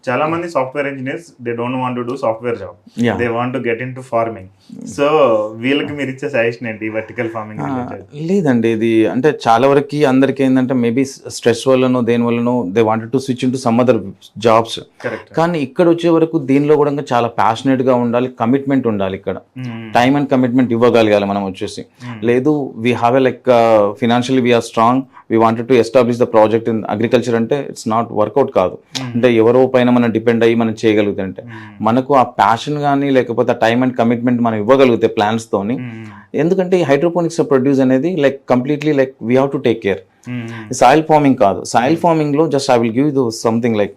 చాలా మంది software engineers they don't want to do software job, they want to get in to farming. So వీళ్ళకి మీరు ఇచ్చే suggestion ఏంటి వర్టికల్ ఫార్మింగ్ రిలేటెడ్? లేదండి, ఇది అంటే చాలా వరకు అందరికి ఏంటంటే మేబీ స్ట్రెస్ వల్లనో దేని వల్లనో they wanted to switch in to some other jobs. కానీ ఇక్కడ వచ్చే వరకు దీనిలో కూడా చాలా ప్యాషనెట్ గా ఉండాలి, కమిట్మెంట్ ఉండాలి. ఇక్కడ టైం అండ్ కమిట్మెంట్ ఇవ్వగలగాలి మనం వచ్చేసి. లేదు we have a like financially we're strong, we wanted to establish the project in agriculture అంటే ఇట్స్ నాట్ వర్కౌట్ కాదు. అంటే ఎవరో పైన మనం డిపెండ్ అయ్యి మనం చేయగలిగితే అంటే మనకు ఆ ప్యాషన్ కానీ లేకపోతే ఆ టైం అండ్ కమిట్మెంట్ మనం ఇవ్వగలిగితే ప్లాన్స్ తోని. ఎందుకంటే ఈ హైడ్రోపోనిక్స్ ప్రొడ్యూస్ అనేది like completely like we have to take care. Soil farming కాదు, సాయిల్ ఫార్మింగ్ లో just I will give you something like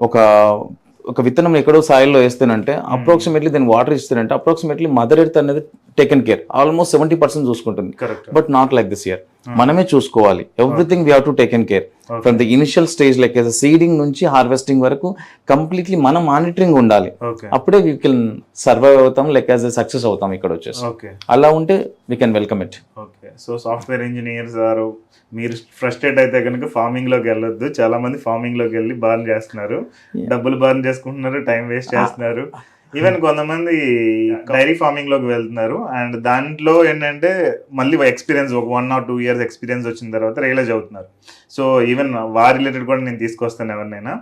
ఒక విత్తనం ఎక్కడో సాయిల్లో వేస్తేనంటే అప్రాక్సిమేట్లీ దాని వాటర్ ఇస్తేనంటే అప్రాక్సిమేట్లీ మదర్ ఎర్త్ అనేది టేకెన్ కేర్ ఆల్మోస్ట్ 70% చూసుకుంటుంది. But not like this year. మనమే చూసుకోవాలి, everything we have to taken care from the initial stage like seeding నుంచి harvesting వరకు కంప్లీట్లీ మనం మానిటరింగ్ ఉండాలి. అప్పుడే వీ కెన్ సర్వైవ్ అవుతాం, లైక్ యాజ్ ఎ సక్సెస్ అవుతాం ఇక్కడ వచ్చేసి. అలా ఉంటే we can welcome it. Okay, so software engineers ఆరు మీరు ఫ్రస్ట్రేట్ అయితే కనుక ఫార్మింగ్ లోకి వెళ్ళొద్దు. చాలా మంది ఫార్మింగ్ లోకి వెళ్ళి బర్న్ చేస్తున్నారు, డబ్బులు బర్న్ చేసుకుంటున్నారు, టైం వేస్ట్ చేస్తున్నారు. ఈవెన్ కొంతమంది డైరీ ఫార్మింగ్ లోకి వెళ్తున్నారు అండ్ దాంట్లో ఏంటంటే మళ్ళీ ఎక్స్పీరియన్స్ ఒక 1 or 2 years ఎక్స్పీరియన్స్ వచ్చిన తర్వాత రియలైజ్ అవుతున్నారు. సో ఈవెన్ వార్ రిలేటెడ్ కూడా నేను తీసుకొస్తాను ఎవరినైనా.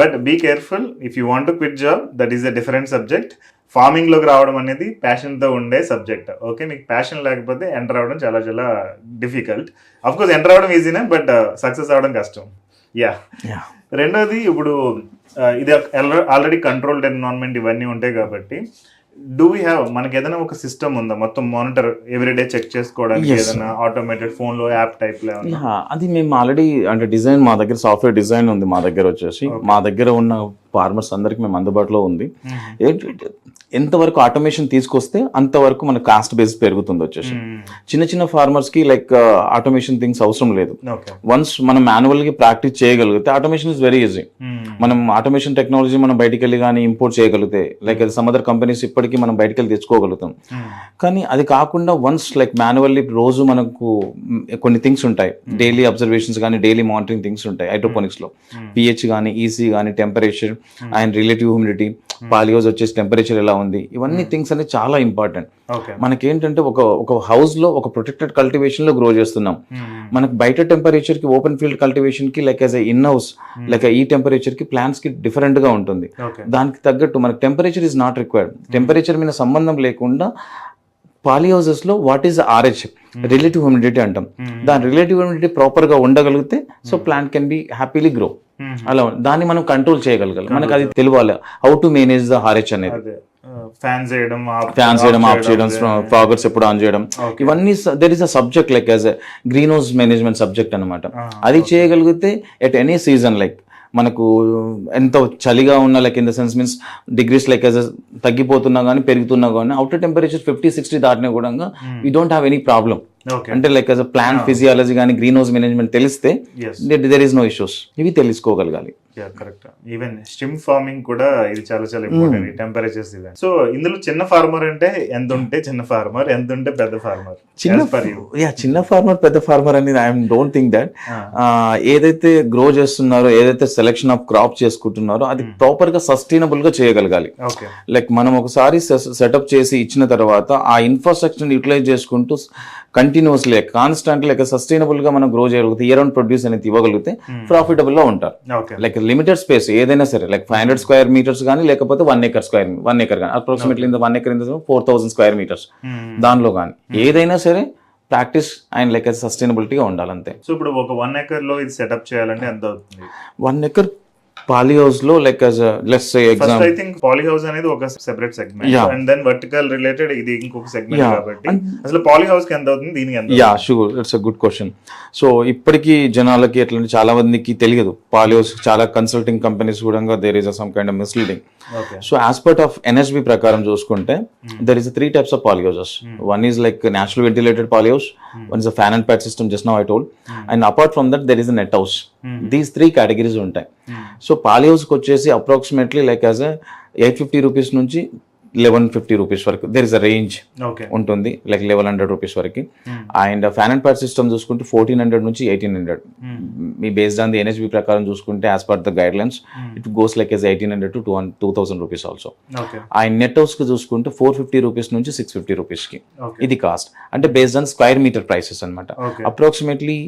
But be careful, if you want to quit job that is a different subject. Farming లోకి రావడం అనేది ప్యాషన్తో ఉండే సబ్జెక్ట్. ఓకే, మీకు ప్యాషన్ లేకపోతే ఎంటర్ అవ్వడం చాలా చాలా డిఫికల్ట్. అఫ్ కోర్స్ ఎంటర్ అవ్వడం ఈజీనే, బట్ సక్సెస్ అవ్వడం కష్టం. యా. రెండోది, ఇప్పుడు ఇది ఆల్రెడీ కంట్రోల్డ్ ఎన్విరాన్మెంట్ ఇవన్నీ ఉంటాయి కాబట్టి డూ వీ హ్యావ్ మనకి ఏదైనా ఒక సిస్టమ్ ఉందా మొత్తం మానిటర్ ఎవ్రీడే చెక్ చేసుకోవడానికి? ఏదైనా ఆటోమేటెడ్ ఫోన్ లో యాప్ టైప్ లో? అది మేము ఆల్రెడీ అంటే డిజైన్ మా దగ్గర సాఫ్ట్వేర్ డిజైన్ ఉంది మా దగ్గర వచ్చేసి. మా దగ్గర ఉన్న ఫార్మర్స్ అందరికి మేము అందుబాటులో ఉంది. ఎంతవరకు ఆటోమేషన్ తీసుకొస్తే అంతవరకు మన కాస్ట్ బేస్ పెరుగుతుంది వచ్చేసి. చిన్న చిన్న ఫార్మర్స్ కి లైక్ ఆటోమేషన్ థింగ్స్ అవసరం లేదు. వన్స్ మనం మాన్యువల్ గా ప్రాక్టీస్ చేయగలిగితే ఆటోమేషన్ ఇస్ వెరీ ఈజీ. మనం ఆటోమేషన్ టెక్నాలజీ మనం బయటికి వెళ్ళి కానీ ఇంపోర్ట్ చేయగలిగితే లైక్ సమ్ అదర్ కంపెనీస్ ఇప్పటికీ మనం బయటికి వెళ్ళి తెచ్చుకోగలుగుతాం. కానీ అది కాకుండా వన్స్ లైక్ మాన్యువల్లీ రోజు మనకు కొన్ని థింగ్స్ ఉంటాయి, డైలీ అబ్జర్వేషన్స్ కానీ డైలీ మానిటరింగ్ థింగ్స్ ఉంటాయి హైడ్రోపోనిక్స్ లో. పిహెచ్ కానీ ఈసీ కానీ టెంపరేచర్ అండ్ రిలేటివ్ హ్యూమిడిటీ, పాలియోస్ వచ్చేసి టెంపరేచర్ ఎలా ఉంది, ఇవన్నీ థింగ్స్ అనేది చాలా ఇంపార్టెంట్. మనకేంటంటే ఒక హౌస్ లో ఒక ప్రొటెక్టెడ్ కల్టివేషన్ లో గ్రో చేస్తున్నాం. మనకు బయట టెంపరేచర్ కి ఓపెన్ ఫీల్డ్ కల్టివేషన్ కి like as in house like ఈ టెంపరేచర్ కి ప్లాంట్స్ కి డిఫరెంట్ గా ఉంటుంది. దానికి తగ్గట్టు మనకు temperature is not required. Temperature మీద సంబంధం లేకుండా పాలిహౌసెస్ లో what is RH relative humidity అంటాం. దాని రిలేటివ్ హ్యూమిడిటీ ప్రాపర్ గా ఉండగలిగితే so plant can be happily grow. అలా దాన్ని మనం కంట్రోల్ చేయగలగాలి. మనకు అది తెలియాలి how to manage the RH అనేది. ఫ్యాన్స్ చేయడం, ఆఫ్ చేయడం, ఫ్రాగర్స్ ఎప్పుడు ఆన్ చేయడం, ఇవన్నీ there is a subject like as a green house management subject అనమాట. అది చేయగలిగితే ఎట్ ఎనీ సీజన్ లైక్ మనకు ఎంత చలిగా ఉన్నా like in the sense means degrees like as తగ్గిపోతున్నా కానీ పెరుగుతున్నా కానీ అవుటర్ టెంపరేచర్ 50-60 దాటినా కూడా we don't have any problem. అంటే like as a plant physiology కానీ గ్రీన్ హౌస్ మేనేజ్మెంట్ తెలిస్తే దెర్ ఈస్ నో ఇష్యూస్. ఇవి తెలుసుకోగలగాలి. కరెక్ట్. ఈవెన్ స్టిమ్ ఫార్మింగ్ కూడా ఇది చాలా చాలా ఇంపార్టెంట్, టెంపరేచర్స్ ఇవి. సో ఇందులో చిన్న ఫార్మర్ అంటే ఎంత ఉంటే చిన్న ఫార్మర్, ఎంత ఉంటే పెద్ద ఫార్మర్? చిన్న ఫార్మర్ పెద్ద ఫార్మర్ అనేది ఐ డోంట్ థింక్ దట్. ఏదైతే గ్రో చేస్తున్నారో, ఏదైతే సెలెక్షన్ ఆఫ్ క్రాప్ చేసుకుంటున్నారో అది ప్రాపర్ గా సస్టైనబుల్ గా చేయగలగాలి. లైక్ మనం ఒకసారి సెటప్ చేసి ఇచ్చిన తర్వాత ఆ ఇన్ఫ్రాస్ట్రక్చర్ యూటిలైజ్ చేసుకుంటూ కంటిన్యూస్లీ కాన్స్టెంట్ లైక్ సస్టైనబుల్ గా మనం గ్రో చేయగలిగితే, ఇయర్ రౌండ్ ప్రొడ్యూస్ అనేది ఇవ్వగలిగితే ప్రాఫిటబుల్ గా ఉంటారు. లైక్ లిమిటెడ్ స్పేస్ ఏదైనా సరే లైక్ 500 square meters కానీ లేకపోతే 1 acre కానీ అప్రాక్సిమేట్లీ 1 acre 4,000 square meters దానిలో కానీ ఏదైనా సరే ప్రాక్టీస్ అండ్ లైక్ సస్టైనబిలిటీగా ఉండాలంతే. సో ఇప్పుడు ఒక 1 acre లో ఇది సెటప్ చేయాలంటే ఎంత అవుతుంది? 1 acre పాలీహౌస్ లో like let's say example I think polyhouse అనేది ఒక separate segment and then vertical related ఇది ఇంకొక సెగ్మెంట్ కాబట్టి అసలు పాలీహౌస్ కి ఎంత అవుతుంది, దీనికి ఎంత? Yeah sure, it's a good question. So ఇప్పటికీ జనాలకి ఎట్లా చాలా మందికి తెలియదు పాలీహౌస్. చాలా కన్సల్టింగ్ కంపెనీస్ కూడా there is some kind of misleading. So as part of NSB ప్రకారం చూసుకుంటే there is 3 types of polyhouses. One is like natural ventilated polyhouse, one is a fan and pad system just now I told, and apart from that there is a net house. These 3 categories ఉంటాయి. So polyhouse కి వచ్చేసి approximately like as 850 rupees నుంచి 1150 rupees వరకు there is a range okay ఉంటుంది, like 1100 rupees వరకు. And fan and pad system చూసుకుంటే 1400 నుంచి 1800. మీ బేస్డ్ ఆన్ ది ఎన్హెచ్బి ప్రకారం చూసుకుంటే as per the guide lines it goes like as 1800 to 2000 rupees also. Okay and net house కి చూసుకుంటే 450 rupees నుంచి 650 రూపీస్ కి ఓకే ఇది కాస్ట్. అంటే based on square meter prices అనమాట. ఓకే అప్రాక్సిమేట్లీ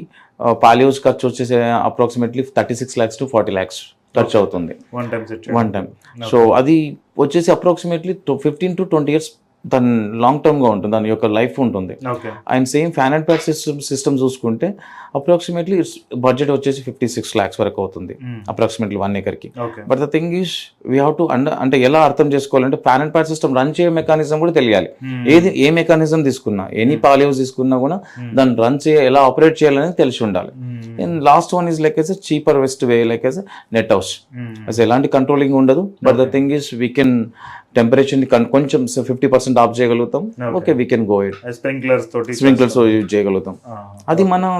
పాలియోస్ ఖర్చు వచ్చేసి అప్రాక్సిమేట్లీ 36 lakhs to 40 lakhs ఖర్చు అవుతుంది one time set one time. So అది వచ్చేసి అప్రాక్సిమేట్లీ 15 to 20 years దాని లాంగ్ టర్మ్ గా ఉంటుంది, దాని యొక్క లైఫ్ ఉంటుంది. Okay and same fan and pad system చూసుకుంటే అప్రాక్సిమేట్లీ బడ్జెట్ వచ్చేసి 56 lakhs వరకు అవుతుంది అప్రాక్సిమేట్లీ 1 acre కి. Okay but the thing is we have to అంటే ఎలా అర్థం చేసుకోవాలంటే fan and pad system run చేయ మెకానిజం కూడా తెలియాలి. ఏ మెకానిజం తీసుకున్నా, ఎనీ పాలియోస్ తీసుకున్నా కూడా దాన్ని రన్ ఎలా ఆపరేట్ చేయాలనేది తెలిసి ఉండాలి. And last one is like as cheaper west way like as net house. అసలు ఎలాంటి కంట్రోలింగ్ ఉండదు. But the thing is we can temperature ని కొంచెం 50% ఆఫ్ చేయగలుగుతాం. Okay we can go it sprinklers తోటి స్ప్రింక్లర్స్ యూజ్ చేయగలుగుతాం. అది మన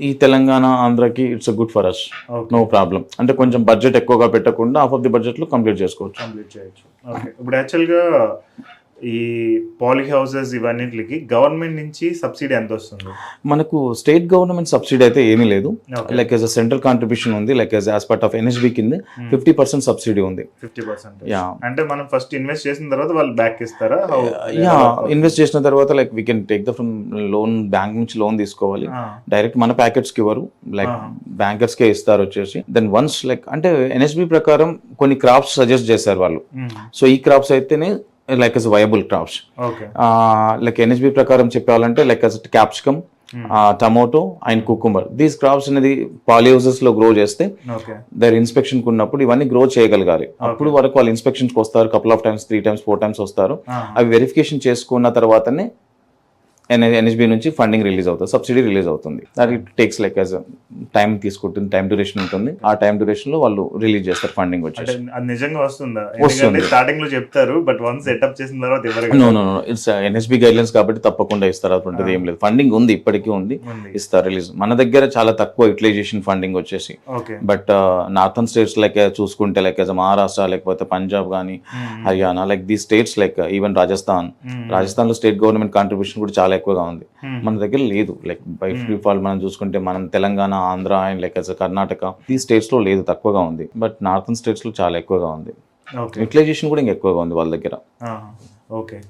ఈ తెలంగాణ ఆంధ్రాకి it's good for us, no problem. అంటే కొంచెం బడ్జెట్ ఎక్కువగా పెట్టకుండా హాఫ్ ఆఫ్ ది బడ్జెట్ లో కంప్లీట్ చేసుకోవచ్చు. కంప్లీట్ చేయొచ్చు. ఓకే ఇప్పుడు యాక్చువల్గా ఈ పాలీ హౌసెస్ ఇవన్నిటికి గవర్నమెంట్ నుంచి సబ్సిడీ ఎంత వస్తుంది? మనకు స్టేట్ గవర్నమెంట్ సబ్సిడీ అయితే ఏమీ లేదు. Okay. Like as a central contribution ఉంది, like as part of NHB కింద 50% సబ్సిడీ ఉంది. 50%. యా అంటే మనం ఫస్ట్ ఇన్వెస్ట్ చేసిన తర్వాత వాళ్ళు బ్యాక్ ఇస్తారా? యా ఇన్వెస్ట్ చేసిన తర్వాత like we can take the from loan, bank నుంచి లోన్ తీసుకోవాలి. డైరెక్ట్ మన ప్యాకెట్స్ కి ఇవ్వరు, లైక్ బ్యాంకర్స్ కే ఇస్తారు వచ్చేసి. దెన్ వన్స్ లైక్ అంటే ఎన్హెచ్బి ప్రకారం కొన్ని క్రాప్స్ సజెస్ట్ చేశారు వాళ్ళు. సో ఈ క్రాప్స్ అయితేనే like as viable crops. Okay like NHB ప్రకారం చెప్పాలంటే like as capsicum, tomato and cucumber, these crops అనేది పాలీ హౌసెస్ లో గ్రో చేస్తే ఓకే దర్ ఇన్స్పెక్షన్ ఉన్నప్పుడు ఇవన్నీ గ్రో చేయగలగాలి. అప్పుడు వరకు వాళ్ళు ఇన్స్పెక్షన్ కి వస్తారు, couple of times, 3 times 4 times వస్తారు. అవి వెరిఫికేషన్ చేసుకున్న తర్వాతనే ఎన్హెచ్బి నుంచి ఫండింగ్ రిలీజ్ అవుతుంది, సబ్సిడీ రిలీజ్ అవుతుంది. That it takes like as time తీసుకుంటుంది, టైం డ్యూరేషన్ ఉంటుంది. ఆ టైం డ్యూరేషన్ లో వాళ్ళు రిలీజ్ చేస్తారు ఫండింగ్ అంటే వచ్చేసి. అది నిజంగా వస్తుందా? వస్తుంది. ఎందుకంటే స్టార్టింగ్ లో చెప్తారు, బట్ వన్స్ సెటప్ చేసిన తర్వాత ఎవరు no it's NHB guide lines కాబట్టి తప్పకుండా ఇస్తారు. అటువంటిది ఏం లేదు. ఫండింగ్ ఉంది, ఇప్పటికీ ఉంది, ఇస్తారు రిలీజ్. మన దగ్గర చాలా తక్కువ యూటిలైజేషన్ ఫండింగ్ వచ్చేసి. Okay but northern states like చూసుకుంటే లైక్ మహారాష్ట్ర లేకపోతే పంజాబ్ కానీ హర్యానా, లైక్ దీ స్టేట్స్ లైక్ ఈవెన్ రాజస్థాన్ లో స్టేట్ గవర్నమెంట్ కాంట్రిబ్యూషన్ కూడా చాలా ఎక్కువగా ఉంది. మన దగ్గర లేదు. లైక్ బై డిఫాల్ట్ మనం చూసుకుంటే మనం తెలంగాణ, ఆంధ్ర అండ్ లైక్ కర్ణాటక, ఈ స్టేట్స్ లో లేదు, తక్కువగా ఉంది. బట్ నార్థన్ స్టేట్స్ లో చాలా ఎక్కువగా ఉంది. ఓకే యూటిలైజేషన్ కూడా ఇంకా ఎక్కువగా ఉంది వాళ్ళ దగ్గర. ఓకే